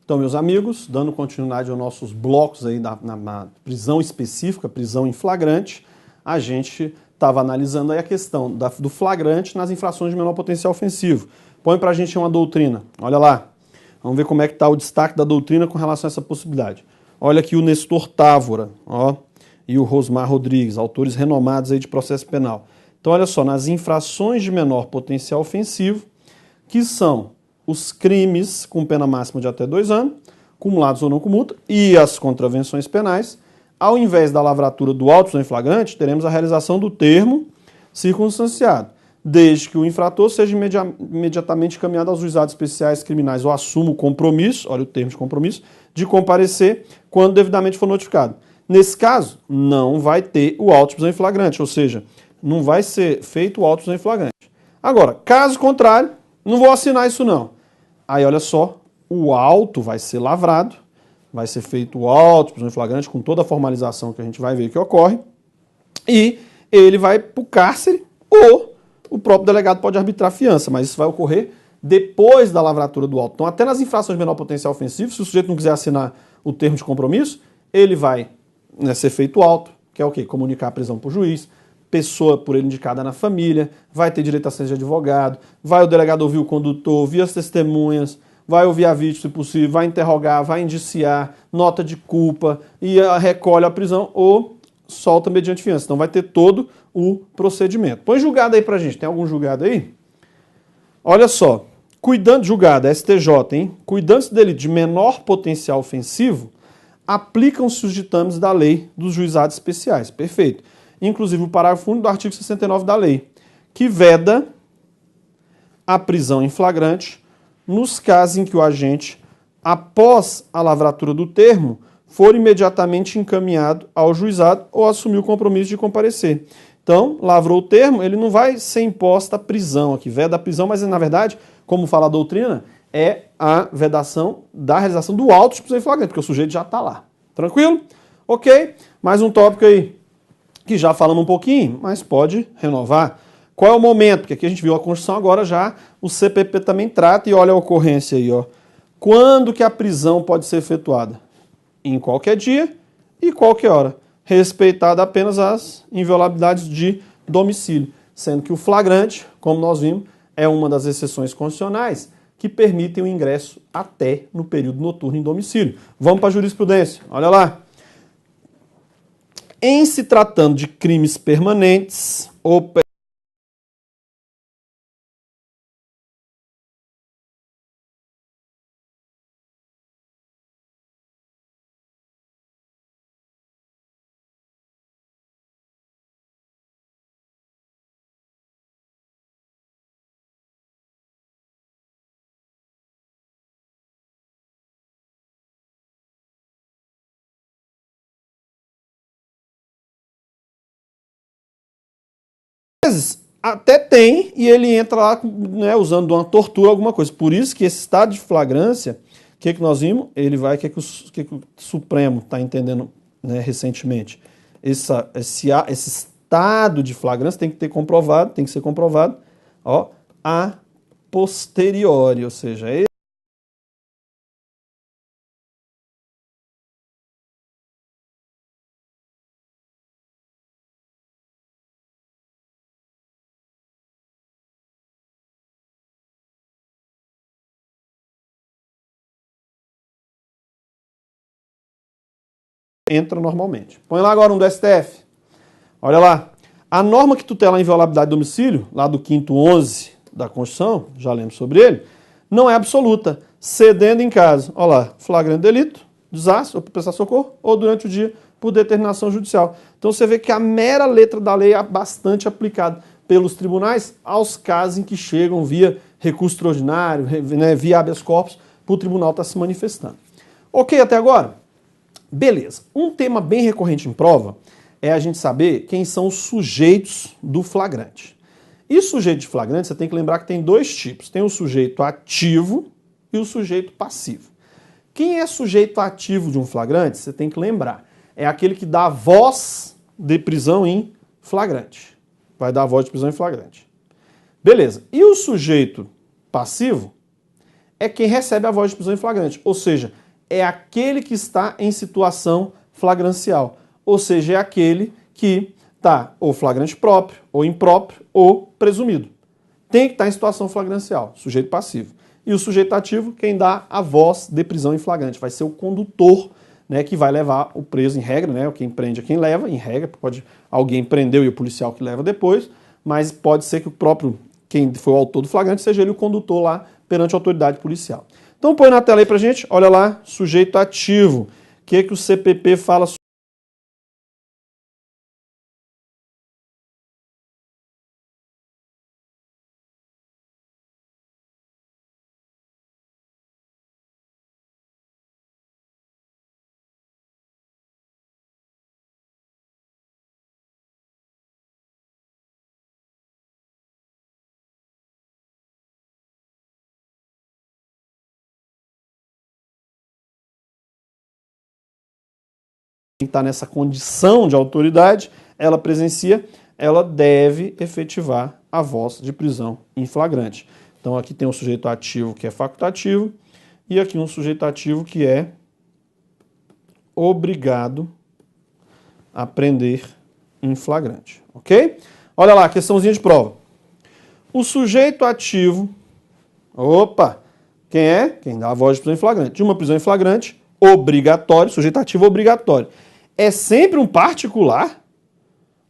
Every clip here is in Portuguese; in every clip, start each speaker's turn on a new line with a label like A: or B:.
A: Então, meus amigos, dando continuidade aos nossos blocos aí na prisão específica, prisão em flagrante, a gente estava analisando aí a questão do flagrante nas infrações de menor potencial ofensivo. Põe pra gente uma doutrina, olha lá. Vamos ver como é que está o destaque da doutrina com relação a essa possibilidade. Olha aqui o Nestor Távora, ó, e o Rosmar Rodrigues, autores renomados aí de processo penal. Então, olha só, nas infrações de menor potencial ofensivo, que são os crimes com pena máxima de até 2 anos, cumulados ou não com multa, e as contravenções penais, ao invés da lavratura do auto em flagrante, teremos a realização do termo circunstanciado, desde que o infrator seja imediatamente encaminhado aos juizados especiais criminais ou assuma o compromisso, olha o termo de compromisso, de comparecer quando devidamente for notificado. Nesse caso, não vai ter o auto de prisão em flagrante, ou seja, não vai ser feito o auto de prisão em flagrante. Agora, caso contrário, não vou assinar isso não. Aí, olha só, o auto vai ser lavrado, vai ser feito o auto de prisão em flagrante com toda a formalização que a gente vai ver que ocorre, e ele vai para o cárcere ou o próprio delegado pode arbitrar fiança, mas isso vai ocorrer depois da lavratura do auto. Então, até nas infrações de menor potencial ofensivo, se o sujeito não quiser assinar o termo de compromisso, ele vai ser feito o auto, que é o quê? Comunicar a prisão para o juiz, pessoa por ele indicada na família, vai ter direito a assistência de advogado, vai o delegado ouvir o condutor, ouvir as testemunhas, vai ouvir a vítima, se possível, vai interrogar, vai indiciar, nota de culpa, e recolhe a prisão ou solta mediante fiança. Então vai ter todo o procedimento. Põe julgado aí pra gente. Tem algum julgado aí? Olha só. Cuidando, julgado, STJ, hein? Cuidando-se dele de menor potencial ofensivo, aplicam-se os ditames da lei dos juizados especiais. Perfeito. Inclusive o parágrafo único do artigo 69 da lei, que veda a prisão em flagrante nos casos em que o agente, após a lavratura do termo, for imediatamente encaminhado ao juizado ou assumir o compromisso de comparecer. Então, lavrou o termo, ele não vai ser imposta a prisão aqui, veda a prisão, mas na verdade, como fala a doutrina, é a vedação da realização do auto de prisão em flagrante, porque o sujeito já está lá. Tranquilo? Ok? Mais um tópico aí que já falamos um pouquinho, mas pode renovar. Qual é o momento? Porque aqui a gente viu a Constituição, agora já o CPP também trata, e olha a ocorrência aí, ó. Quando que a prisão pode ser efetuada? Em qualquer dia e qualquer hora, respeitada apenas as inviolabilidades de domicílio, sendo que o flagrante, como nós vimos, é uma das exceções constitucionais que permitem o ingresso até no período noturno em domicílio. Vamos para a jurisprudência, olha lá. Em se tratando de crimes permanentes ou até tem, e ele entra lá, né, usando uma tortura, alguma coisa. Por isso que esse estado de flagrância, o que nós vimos? Ele vai, o que o Supremo está entendendo, né, recentemente? Esse estado de flagrância tem que ser comprovado, ó, a posteriori, ou seja, entra normalmente. Põe lá agora um do STF. Olha lá. A norma que tutela a inviolabilidade do domicílio, lá do 5º 11 da Constituição, já lemos sobre ele, não é absoluta, cedendo em caso, olha lá, flagrante delito, desastre, ou por prestar socorro, ou durante o dia, por determinação judicial. Então você vê que a mera letra da lei é bastante aplicada pelos tribunais aos casos em que chegam via recurso extraordinário, né, via habeas corpus, para o tribunal estar se manifestando. Ok até agora? Beleza. Um tema bem recorrente em prova é a gente saber quem são os sujeitos do flagrante. E sujeito de flagrante, você tem que lembrar que tem 2 tipos. Tem o sujeito ativo e o sujeito passivo. Quem é sujeito ativo de um flagrante, você tem que lembrar, é aquele que dá a voz de prisão em flagrante. Vai dar a voz de prisão em flagrante. Beleza. E o sujeito passivo é quem recebe a voz de prisão em flagrante, ou seja, é aquele que está em situação flagrancial, ou seja, é aquele que está ou flagrante próprio, ou impróprio, ou presumido. Tem que estar em situação flagrancial, sujeito passivo. E o sujeito ativo, quem dá a voz de prisão em flagrante, vai ser o condutor, né, que vai levar o preso em regra, né, quem prende é quem leva, em regra, pode alguém prendeu e o policial que leva depois, mas pode ser que o próprio, quem foi o autor do flagrante, seja ele o condutor lá perante a autoridade policial. Então põe na tela aí pra gente, olha lá, sujeito ativo. O que o CPP fala sobre quem está nessa condição de autoridade, ela presencia, ela deve efetivar a voz de prisão em flagrante. Então aqui tem um sujeito ativo que é facultativo e aqui um sujeito ativo que é obrigado a prender em flagrante, ok? Olha lá, questãozinha de prova. O sujeito ativo, opa, quem é? Quem dá a voz de prisão em flagrante. De uma prisão em flagrante, obrigatório, sujeito ativo obrigatório. É sempre um particular,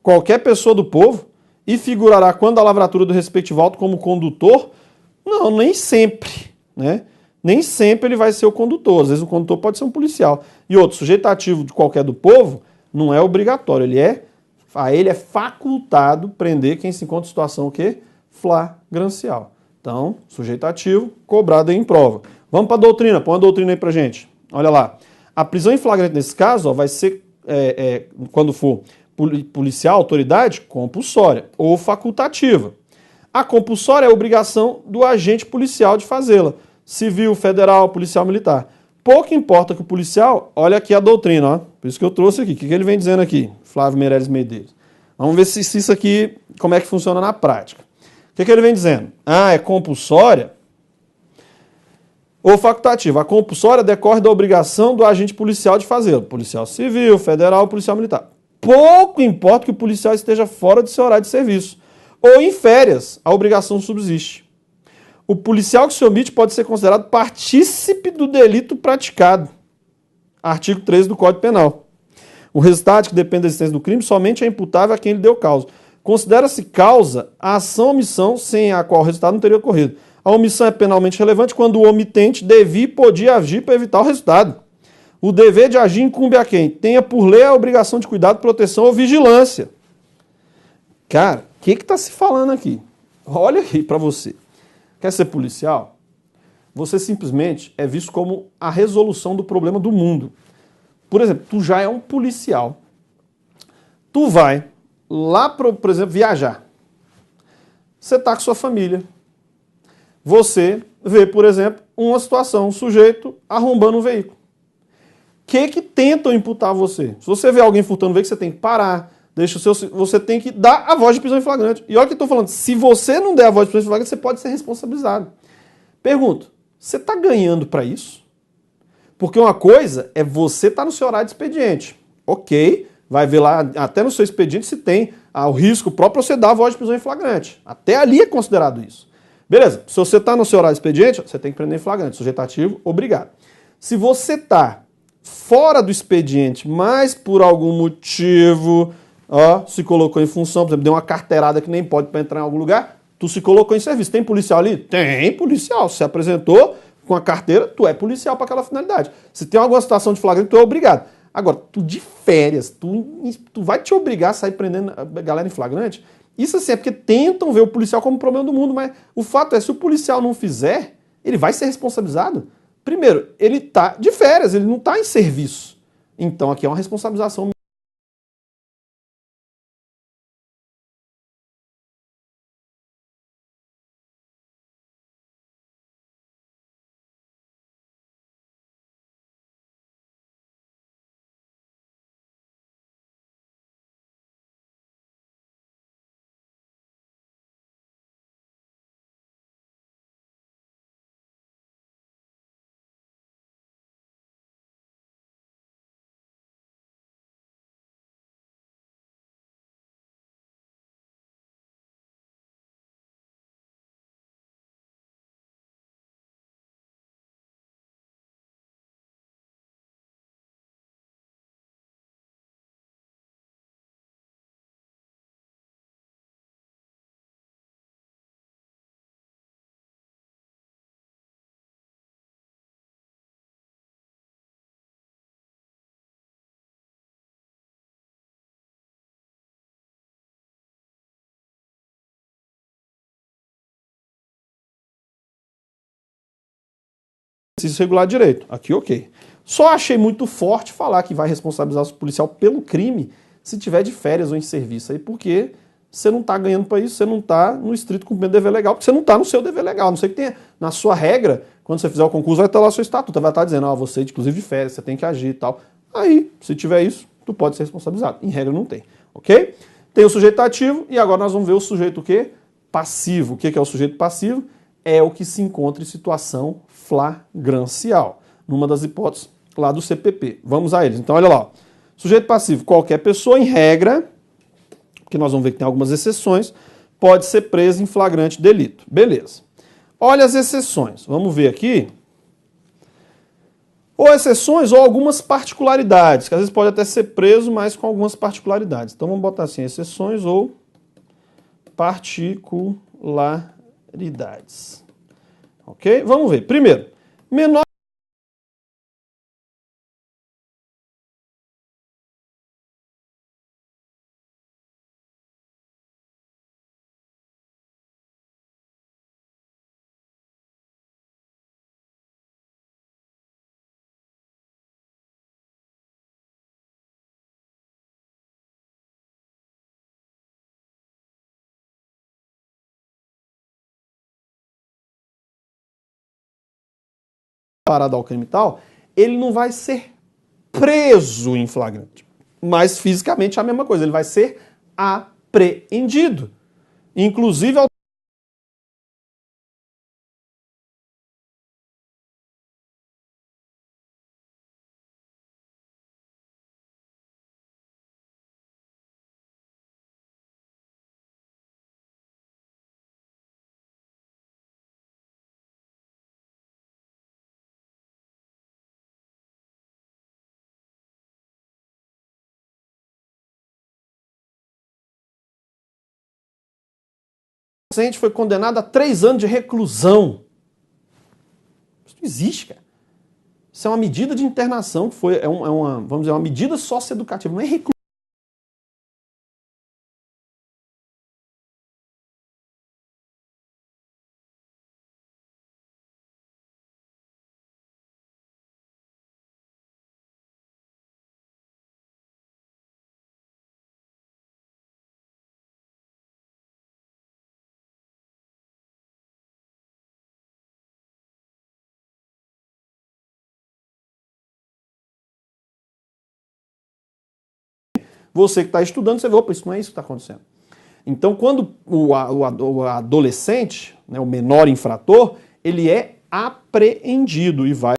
A: qualquer pessoa do povo, e figurará quando a lavratura do respectivo auto como condutor? Não, nem sempre, né? Nem sempre ele vai ser o condutor, às vezes o condutor pode ser um policial. E outro, sujeito ativo de qualquer do povo, não é obrigatório, ele é facultado prender quem se encontra em situação o quê? Flagrancial. Então, sujeito ativo, cobrado em prova. Vamos para a doutrina, põe a doutrina aí pra gente. Olha lá. A prisão em flagrante nesse caso ó, vai ser, quando for policial, autoridade, compulsória ou facultativa. A compulsória é a obrigação do agente policial de fazê-la. Civil, federal, policial, militar. Pouco importa que o policial, olha aqui a doutrina, ó, por isso que eu trouxe aqui. O que ele vem dizendo aqui, Flávio Meirelles Medeiros? Vamos ver se isso aqui, como é que funciona na prática. O que ele vem dizendo? Ah, é compulsória ou facultativa. A compulsória decorre da obrigação do agente policial de fazê-lo. Policial civil, federal, policial militar. Pouco importa que o policial esteja fora do seu horário de serviço ou em férias, a obrigação subsiste. O policial que se omite pode ser considerado partícipe do delito praticado. Artigo 13 do Código Penal. O resultado que depende da existência do crime somente é imputável a quem lhe deu causa. Considera-se causa a ação ou omissão sem a qual o resultado não teria ocorrido. A omissão é penalmente relevante quando o omitente devia e podia agir para evitar o resultado. O dever de agir incumbe a quem? Tenha por lei a obrigação de cuidado, proteção ou vigilância. Cara, o que está se falando aqui? Olha aí para você. Quer ser policial? Você simplesmente é visto como a resolução do problema do mundo. Por exemplo, tu já é um policial. Tu vai lá, por exemplo, viajar. Você está com sua família. Você vê, por exemplo, uma situação, um sujeito arrombando um veículo. O que tentam imputar a você? Se você vê alguém furtando um veículo, você tem que parar, você tem que dar a voz de prisão em flagrante. E olha o que eu estou falando, se você não der a voz de prisão em flagrante, você pode ser responsabilizado. Pergunto, você está ganhando para isso? Porque uma coisa é você estar no seu horário de expediente. Ok, vai ver lá até no seu expediente se tem o risco próprio você dar a voz de prisão em flagrante. Até ali é considerado isso. Beleza, se você está no seu horário de expediente, você tem que prender em flagrante. Sujeito ativo, obrigado. Se você está fora do expediente, mas por algum motivo se colocou em função, por exemplo, deu uma carteirada que nem pode para entrar em algum lugar, tu se colocou em serviço. Tem policial ali? Tem policial. Se apresentou com a carteira, tu é policial para aquela finalidade. Se tem alguma situação de flagrante, tu é obrigado. Agora, tu de férias, tu vai te obrigar a sair prendendo a galera em flagrante? Isso assim é porque tentam ver o policial como o problema do mundo, mas o fato é, se o policial não fizer, ele vai ser responsabilizado. Primeiro, ele está de férias, ele não está em serviço. Então aqui é uma responsabilização exercício regular de direito. Aqui, ok. Só achei muito forte falar que vai responsabilizar o policial pelo crime se tiver de férias ou em serviço aí, porque você não está ganhando para isso, você não está no estrito cumprimento do dever legal, porque você não está no seu dever legal. Não sei que tenha na sua regra, quando você fizer o concurso, vai estar lá o seu estatuto, vai estar dizendo, você, inclusive de férias, você tem que agir e tal. Aí, se tiver isso, tu pode ser responsabilizado. Em regra, não tem. Ok? Tem o sujeito ativo e agora nós vamos ver o sujeito o quê? Passivo. O que é o sujeito passivo? É o que se encontra em situação flagrancial, numa das hipóteses lá do CPP. Vamos a eles. Então, olha lá. Sujeito passivo, qualquer pessoa, em regra, porque nós vamos ver que tem algumas exceções, pode ser preso em flagrante delito. Beleza. Olha as exceções. Vamos ver aqui. Ou exceções ou algumas particularidades, que às vezes pode até ser preso, mas com algumas particularidades. Então vamos botar assim, exceções ou particularidades. Ok? Vamos ver. Primeiro, menor parada ao crime e tal, ele não vai ser preso em flagrante. Mas fisicamente é a mesma coisa, ele vai ser apreendido. Inclusive, o adolescente foi condenado a 3 anos de reclusão. Isso não existe, cara. Isso é uma medida de internação, que foi, uma, vamos dizer, uma medida socioeducativa, não é reclusão. Você que está estudando, você vê, opa, isso não é isso que está acontecendo. Então, quando o adolescente, né, o menor infrator, ele é apreendido e vai.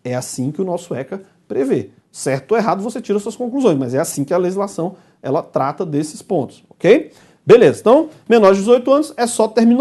A: É assim que o nosso ECA prevê. Certo ou errado, você tira suas conclusões, mas é assim que a legislação ela trata desses pontos, ok? Beleza, então, menor de 18 anos é só terminar.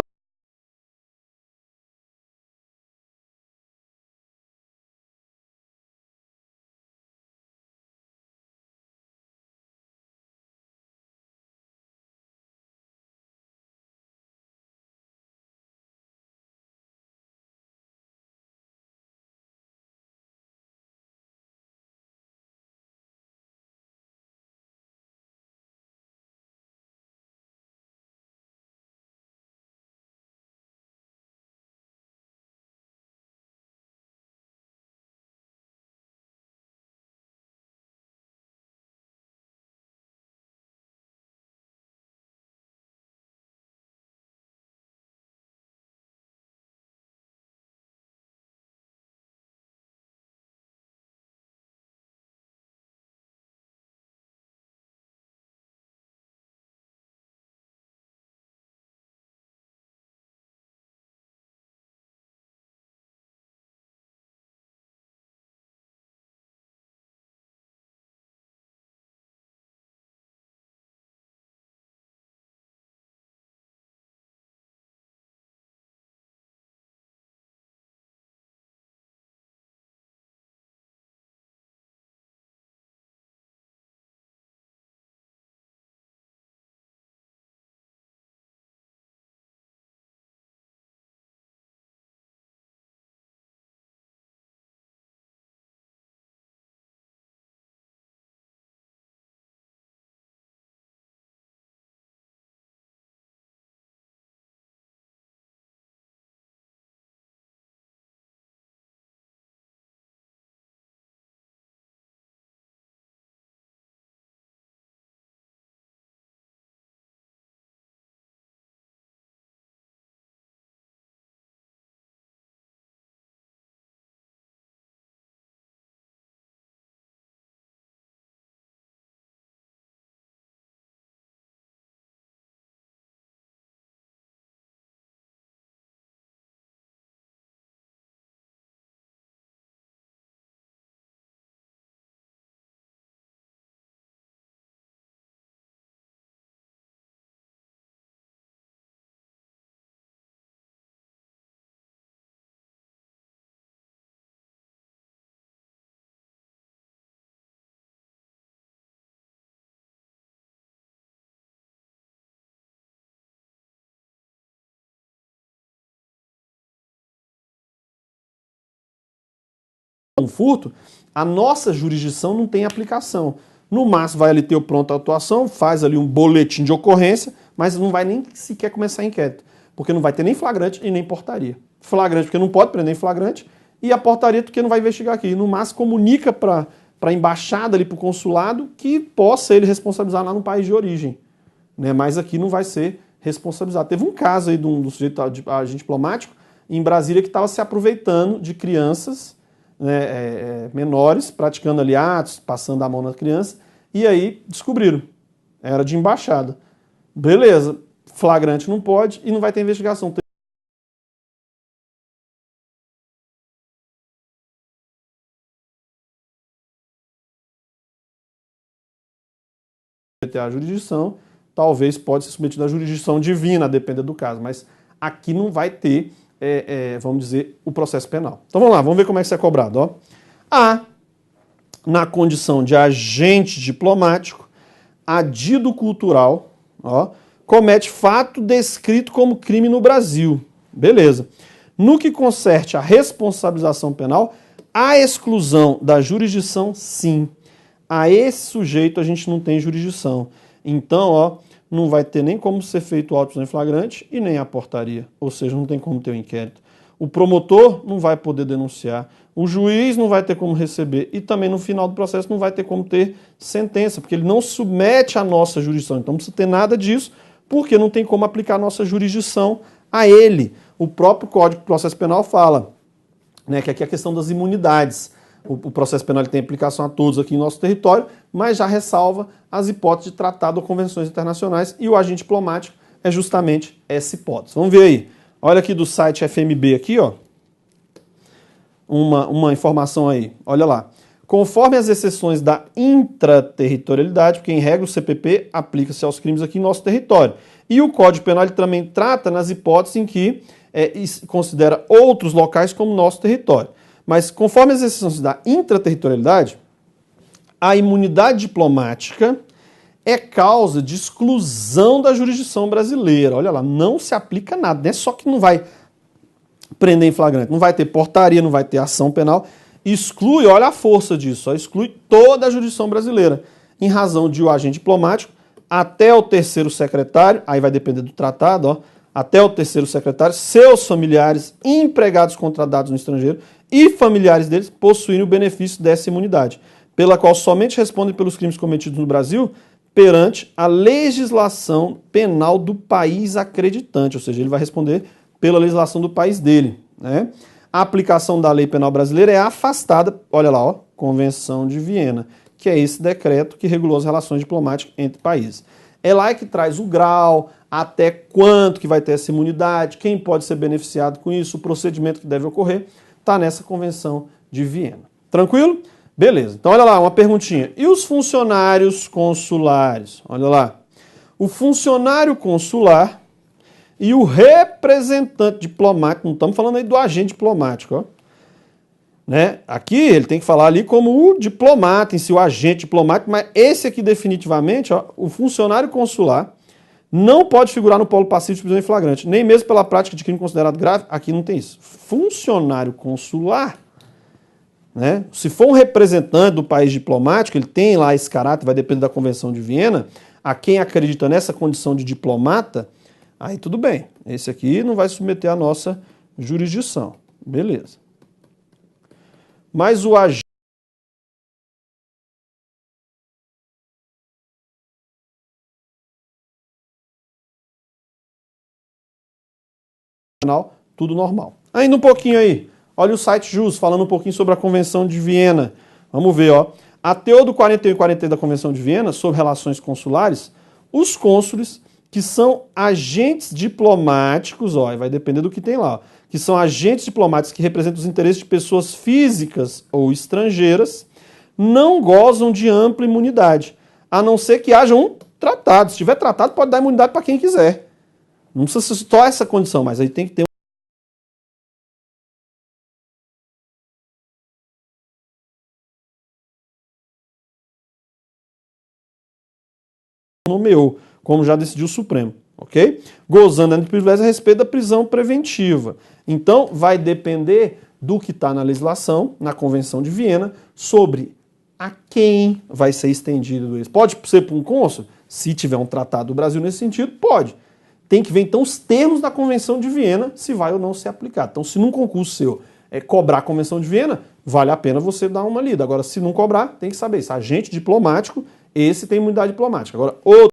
A: um furto, a nossa jurisdição não tem aplicação. No máximo vai ali ter o pronto de atuação, faz ali um boletim de ocorrência, mas não vai nem sequer começar inquérito, porque não vai ter nem flagrante e nem portaria. Flagrante porque não pode prender em flagrante, e a portaria porque não vai investigar aqui. No máximo comunica para a embaixada ali, para o consulado, que possa ele responsabilizar lá no país de origem. Né? Mas aqui não vai ser responsabilizado. Teve um caso aí de um sujeito de agente diplomático em Brasília que estava se aproveitando de crianças, né, menores, praticando ali atos, passando a mão na criança, e aí descobriram. Era de embaixada. Beleza, flagrante não pode e não vai ter investigação. A jurisdição, talvez pode ser submetido à jurisdição divina, depender do caso, mas aqui não vai ter, vamos dizer, o processo penal. Então vamos lá, vamos ver como é que isso é cobrado. Ó. A, na condição de agente diplomático, adido cultural, ó, comete fato descrito como crime no Brasil. Beleza. No que concerne à responsabilização penal, a exclusão da jurisdição, sim. A esse sujeito a gente não tem jurisdição. Então, ó, não vai ter nem como ser feito o auto em flagrante e nem a portaria. Ou seja, não tem como ter o inquérito. O promotor não vai poder denunciar. O juiz não vai ter como receber. E também no final do processo não vai ter como ter sentença, porque ele não submete à nossa jurisdição. Então não precisa ter nada disso, porque não tem como aplicar a nossa jurisdição a ele. O próprio Código de Processo Penal fala, né, que aqui é a questão das imunidades. O processo penal ele tem aplicação a todos aqui em nosso território, mas já ressalva as hipóteses de tratado ou convenções internacionais, e o agente diplomático é justamente essa hipótese. Vamos ver aí. Olha aqui do site FMB aqui, ó. Uma informação aí. Olha lá. Conforme as exceções da intraterritorialidade, porque em regra o CPP aplica-se aos crimes aqui em nosso território. E o Código Penal ele também trata nas hipóteses em que considera outros locais como nosso território. Mas conforme as exceções da intraterritorialidade, a imunidade diplomática é causa de exclusão da jurisdição brasileira. Olha lá, não se aplica nada, não é só que não vai prender em flagrante, não vai ter portaria, não vai ter ação penal, exclui, olha a força disso, exclui toda a jurisdição brasileira, em razão de o agente diplomático, até o terceiro secretário, aí vai depender do tratado, ó, até o terceiro secretário, seus familiares, empregados contratados no estrangeiro e familiares deles possuírem o benefício dessa imunidade, pela qual somente respondem pelos crimes cometidos no Brasil perante a legislação penal do país acreditante, ou seja, ele vai responder pela legislação do país dele. Né? A aplicação da lei penal brasileira é afastada, olha lá, ó, Convenção de Viena, que é esse decreto que regulou as relações diplomáticas entre países. É lá que traz o grau, até quanto que vai ter essa imunidade, quem pode ser beneficiado com isso, o procedimento que deve ocorrer, está nessa Convenção de Viena. Tranquilo? Beleza. Então, olha lá, uma perguntinha. E os funcionários consulares? Olha lá. O funcionário consular e o representante diplomático, não estamos falando aí do agente diplomático, ó. Né? Aqui ele tem que falar ali como o diplomata em si, o agente diplomático, mas esse aqui definitivamente, ó, o funcionário consular, não pode figurar no polo passivo de prisão em flagrante, nem mesmo pela prática de crime considerado grave, aqui não tem isso. Funcionário consular, né? Se for um representante do país diplomático, ele tem lá esse caráter, vai depender da Convenção de Viena, a quem acredita nessa condição de diplomata, aí tudo bem, esse aqui não vai submeter à nossa jurisdição, beleza. Mas o agente tudo normal. Ainda um pouquinho aí, olha o site JUS, falando um pouquinho sobre a Convenção de Viena. Vamos ver, ó. A teor do 41 e 43 da Convenção de Viena, sobre relações consulares, os cônsules, que são agentes diplomáticos, ó, vai depender do que tem lá, ó, que são agentes diplomáticos que representam os interesses de pessoas físicas ou estrangeiras, não gozam de ampla imunidade, a não ser que haja um tratado. Se tiver tratado, pode dar imunidade para quem quiser. Não precisa ser só essa condição, mas aí tem que ter nomeou, como já decidiu o Supremo, ok? Gozando de privilégio a respeito da prisão preventiva. Então, vai depender do que está na legislação, na Convenção de Viena, sobre a quem vai ser estendido isso. Pode ser para um cônsul? Se tiver um tratado do Brasil nesse sentido, pode. Tem que ver, então, os termos da Convenção de Viena, se vai ou não ser aplicado. Então, se num concurso seu cobrar a Convenção de Viena, vale a pena você dar uma lida. Agora, se não cobrar, tem que saber. Se agente diplomático, esse tem imunidade diplomática. Agora, outro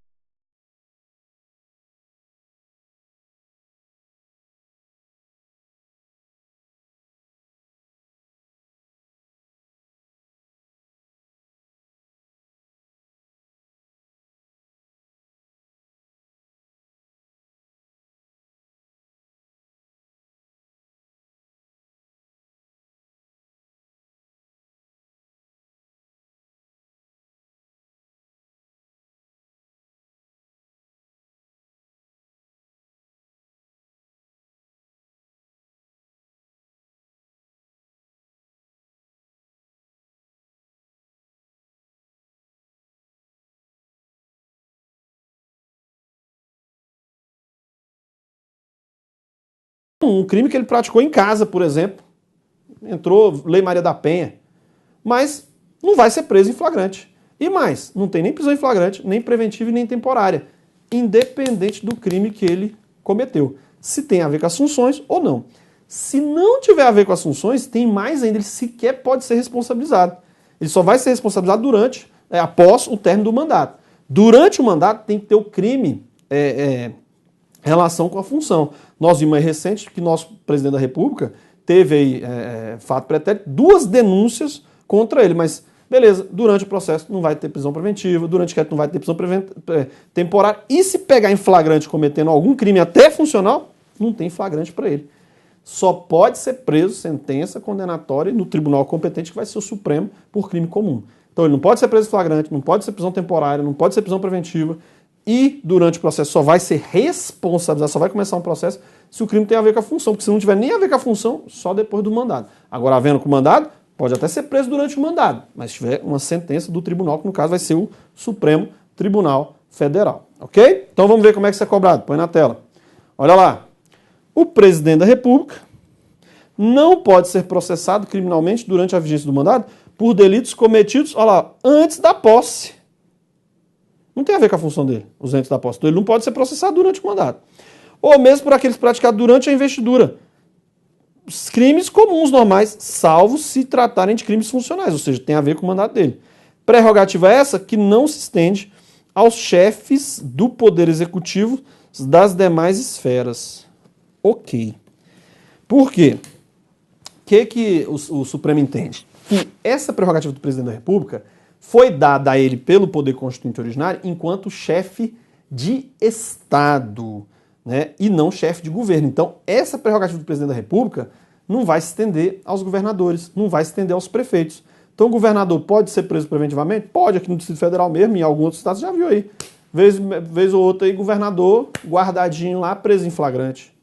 A: um crime que ele praticou em casa, por exemplo. Entrou Lei Maria da Penha. Mas não vai ser preso em flagrante. E mais, não tem nem prisão em flagrante, nem preventiva e nem temporária. Independente do crime que ele cometeu. Se tem a ver com as funções ou não. Se não tiver a ver com as funções, tem mais ainda, ele sequer pode ser responsabilizado. Ele só vai ser responsabilizado após o término do mandato. Durante o mandato tem que ter o crime relação com a função. Nós vimos aí recente que nosso presidente da República teve aí, fato pretérito, 2 denúncias contra ele, mas beleza, durante o processo não vai ter prisão preventiva, durante o inquérito não vai ter prisão temporária, e se pegar em flagrante cometendo algum crime até funcional, não tem flagrante para ele. Só pode ser preso, sentença condenatória no tribunal competente, que vai ser o Supremo, por crime comum. Então ele não pode ser preso em flagrante, não pode ser prisão temporária, não pode ser prisão preventiva, e durante o processo só vai ser responsabilizado, só vai começar um processo se o crime tem a ver com a função, porque se não tiver nem a ver com a função, só depois do mandado. Agora, havendo com o mandado, pode até ser preso durante o mandado, mas se tiver uma sentença do tribunal, que no caso vai ser o Supremo Tribunal Federal, ok? Então vamos ver como é que isso é cobrado, põe na tela. Olha lá, o presidente da República não pode ser processado criminalmente durante a vigência do mandado por delitos cometidos, olha lá, antes da posse. Não tem a ver com a função dele, os antes da posse. Então ele não pode ser processado durante o mandato. Ou mesmo por aqueles praticados durante a investidura. Os crimes comuns normais, salvo se tratarem de crimes funcionais, ou seja, tem a ver com o mandato dele. Prerrogativa essa que não se estende aos chefes do Poder Executivo das demais esferas. Ok. Por quê? O que o Supremo entende? Que essa prerrogativa do presidente da República foi dada a ele pelo Poder Constituinte originário enquanto chefe de Estado, né, e não chefe de governo. Então, essa prerrogativa do presidente da República não vai se estender aos governadores, não vai se estender aos prefeitos. Então, o governador pode ser preso preventivamente? Pode, aqui no Distrito Federal mesmo, em alguns outros estados, já viu aí. Vez ou outra aí, governador guardadinho lá, preso em flagrante.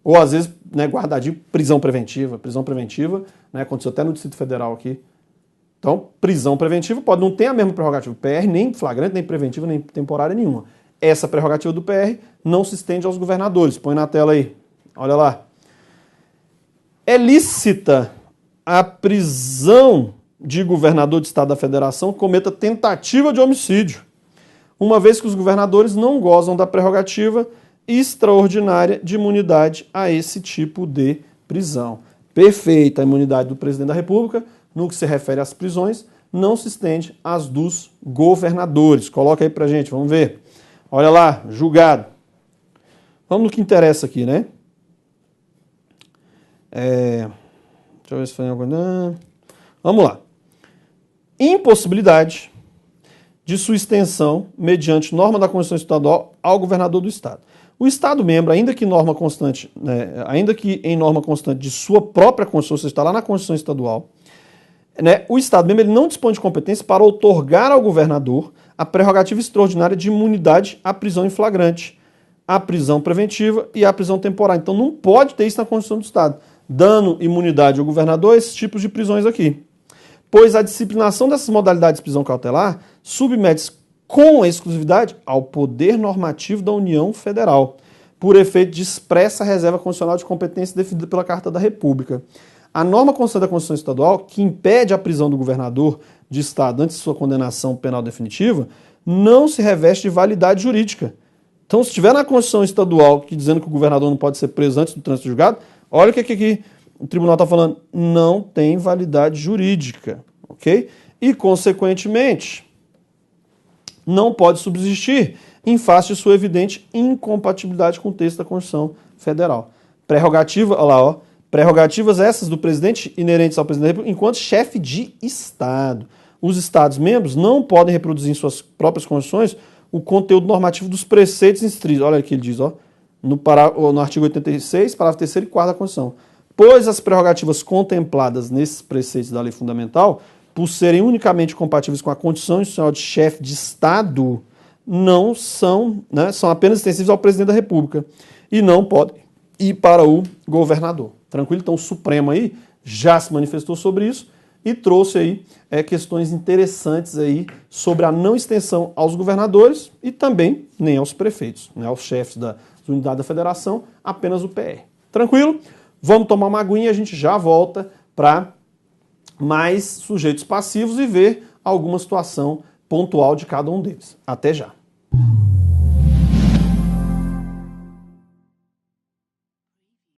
A: Ou às vezes, né, guardadinho, prisão preventiva. Prisão preventiva, né, aconteceu até no Distrito Federal aqui. Então, prisão preventiva pode não ter a mesma prerrogativa do PR, nem flagrante, nem preventiva, nem temporária nenhuma. Essa prerrogativa do PR não se estende aos governadores. Põe na tela aí. Olha lá. É lícita a prisão de governador de Estado da Federação que cometa tentativa de homicídio, uma vez que os governadores não gozam da prerrogativa extraordinária de imunidade a esse tipo de prisão. Perfeita a imunidade do presidente da República, no que se refere às prisões, não se estende às dos governadores. Coloca aí pra gente, vamos ver. Olha lá, julgado. Vamos no que interessa aqui, né? Deixa eu ver se foi alguma... Vamos lá. Impossibilidade de sua extensão mediante norma da Constituição Estadual ao governador do Estado. O Estado membro, ainda que em norma constante de sua própria Constituição, você está lá na Constituição Estadual, né, o Estado membro ele não dispõe de competência para outorgar ao governador a prerrogativa extraordinária de imunidade à prisão em flagrante, à prisão preventiva e à prisão temporária. Então não pode ter isso na Constituição do Estado, dando imunidade ao governador a esses tipos de prisões aqui. Pois a disciplinação dessas modalidades de prisão cautelar submete-se com exclusividade ao poder normativo da União Federal, por efeito de expressa reserva constitucional de competência definida pela Carta da República. A norma constante da Constituição Estadual, que impede a prisão do governador de estado antes de sua condenação penal definitiva, não se reveste de validade jurídica. Então, se estiver na Constituição Estadual que dizendo que o governador não pode ser preso antes do trânsito julgado, olha o que o tribunal está falando, não tem validade jurídica, ok? E, consequentemente, não pode subsistir em face de sua evidente incompatibilidade com o texto da Constituição Federal. Prerrogativa, olha lá, ó, prerrogativas essas do presidente inerentes ao presidente da República enquanto chefe de Estado. Os Estados-membros não podem reproduzir em suas próprias constituições o conteúdo normativo dos preceitos inscritos. Olha o que ele diz, ó, no artigo 86, parágrafo 3º e 4º da Constituição. Pois as prerrogativas contempladas nesses preceitos da lei fundamental, por serem unicamente compatíveis com a condição institucional de chefe de Estado, não são, né, são apenas extensíveis ao presidente da República e não podem ir para o governador. Tranquilo? Então o Supremo aí já se manifestou sobre isso e trouxe aí questões interessantes aí sobre a não extensão aos governadores e também nem aos prefeitos, né, aos chefes da unidade da federação, apenas o PR. Tranquilo? Vamos tomar uma aguinha e a gente já volta para mais sujeitos passivos e ver alguma situação pontual de cada um deles. Até já.